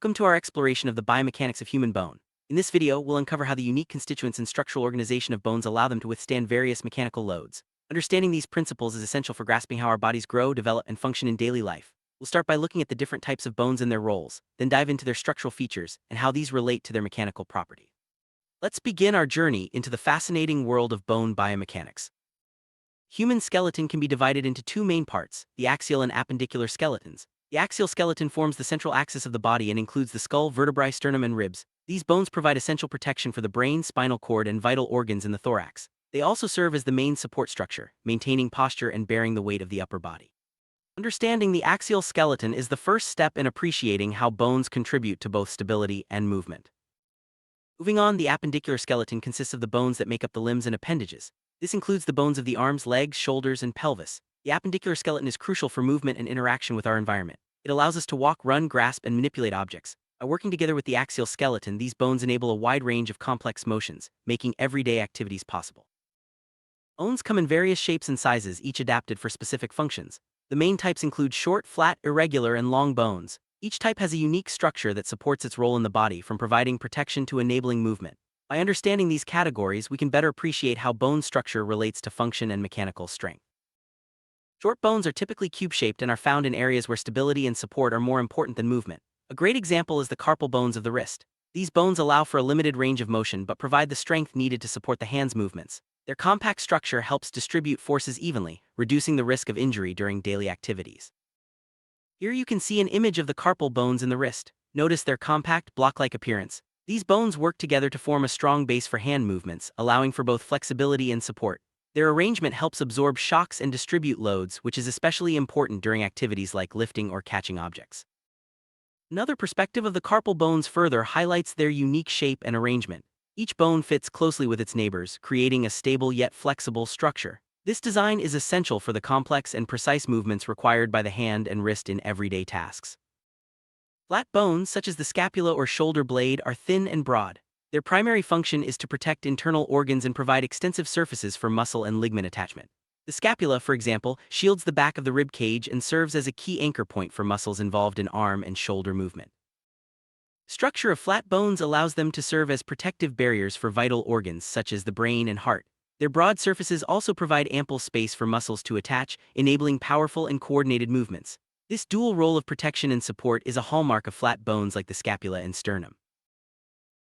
Welcome to our exploration of the biomechanics of human bone. In this video, we'll uncover how the unique constituents and structural organization of bones allow them to withstand various mechanical loads. Understanding these principles is essential for grasping how our bodies grow, develop, and function in daily life. We'll start by looking at the different types of bones and their roles, then dive into their structural features and how these relate to their mechanical property. Let's begin our journey into the fascinating world of bone biomechanics. Human skeleton can be divided into two main parts, the axial and appendicular skeletons. The axial skeleton forms the central axis of the body and includes the skull, vertebrae, sternum, and ribs. These bones provide essential protection for the brain, spinal cord, and vital organs in the thorax. They also serve as the main support structure, maintaining posture and bearing the weight of the upper body. Understanding the axial skeleton is the first step in appreciating how bones contribute to both stability and movement. Moving on, the appendicular skeleton consists of the bones that make up the limbs and appendages. This includes the bones of the arms, legs, shoulders, and pelvis. The appendicular skeleton is crucial for movement and interaction with our environment. It allows us to walk, run, grasp, and manipulate objects. By working together with the axial skeleton, these bones enable a wide range of complex motions, making everyday activities possible. Bones come in various shapes and sizes, each adapted for specific functions. The main types include short, flat, irregular, and long bones. Each type has a unique structure that supports its role in the body, from providing protection to enabling movement. By understanding these categories, we can better appreciate how bone structure relates to function and mechanical strength. Short bones are typically cube-shaped and are found in areas where stability and support are more important than movement. A great example is the carpal bones of the wrist. These bones allow for a limited range of motion but provide the strength needed to support the hand's movements. Their compact structure helps distribute forces evenly, reducing the risk of injury during daily activities. Here you can see an image of the carpal bones in the wrist. Notice their compact, block-like appearance. These bones work together to form a strong base for hand movements, allowing for both flexibility and support. Their arrangement helps absorb shocks and distribute loads, which is especially important during activities like lifting or catching objects. Another perspective of the carpal bones further highlights their unique shape and arrangement. Each bone fits closely with its neighbors, creating a stable yet flexible structure. This design is essential for the complex and precise movements required by the hand and wrist in everyday tasks. Flat bones, such as the scapula or shoulder blade, are thin and broad. Their primary function is to protect internal organs and provide extensive surfaces for muscle and ligament attachment. The scapula, for example, shields the back of the rib cage and serves as a key anchor point for muscles involved in arm and shoulder movement. The structure of flat bones allows them to serve as protective barriers for vital organs such as the brain and heart. Their broad surfaces also provide ample space for muscles to attach, enabling powerful and coordinated movements. This dual role of protection and support is a hallmark of flat bones like the scapula and sternum.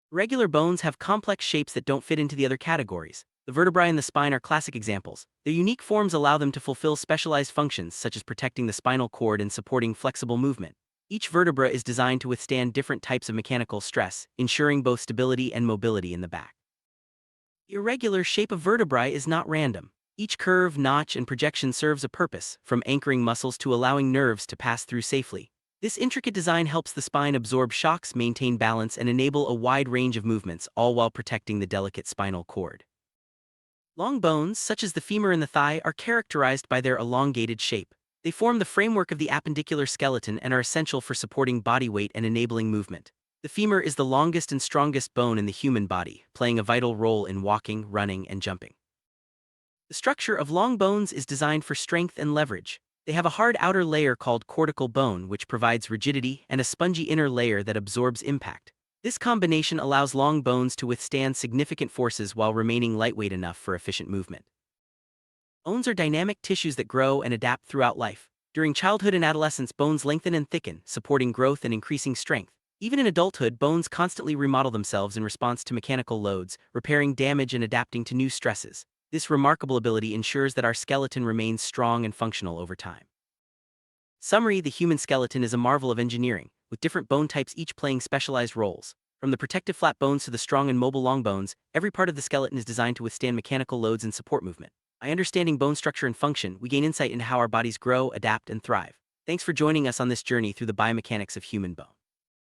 Regular bones have complex shapes that don't fit into the other categories. The vertebrae and the spine are classic examples. Their unique forms allow them to fulfill specialized functions such as protecting the spinal cord and supporting flexible movement. Each vertebra is designed to withstand different types of mechanical stress, ensuring both stability and mobility in the back. The irregular shape of vertebrae is not random. Each curve, notch, and projection serves a purpose, from anchoring muscles to allowing nerves to pass through safely. This intricate design helps the spine absorb shocks, maintain balance, and enable a wide range of movements, all while protecting the delicate spinal cord. Long bones, such as the femur and the thigh, are characterized by their elongated shape. They form the framework of the appendicular skeleton and are essential for supporting body weight and enabling movement. The femur is the longest and strongest bone in the human body, playing a vital role in walking, running, and jumping. The structure of long bones is designed for strength and leverage. They have a hard outer layer called cortical bone, which provides rigidity, and a spongy inner layer that absorbs impact. This combination allows long bones to withstand significant forces while remaining lightweight enough for efficient movement. Bones are dynamic tissues that grow and adapt throughout life. During childhood and adolescence, bones lengthen and thicken, supporting growth and increasing strength. Even in adulthood, bones constantly remodel themselves in response to mechanical loads, repairing damage and adapting to new stresses. This remarkable ability ensures that our skeleton remains strong and functional over time. Summary: the human skeleton is a marvel of engineering, with different bone types each playing specialized roles. From the protective flat bones to the strong and mobile long bones, every part of the skeleton is designed to withstand mechanical loads and support movement. By understanding bone structure and function, we gain insight into how our bodies grow, adapt, and thrive. Thanks for joining us on this journey through the biomechanics of human bone.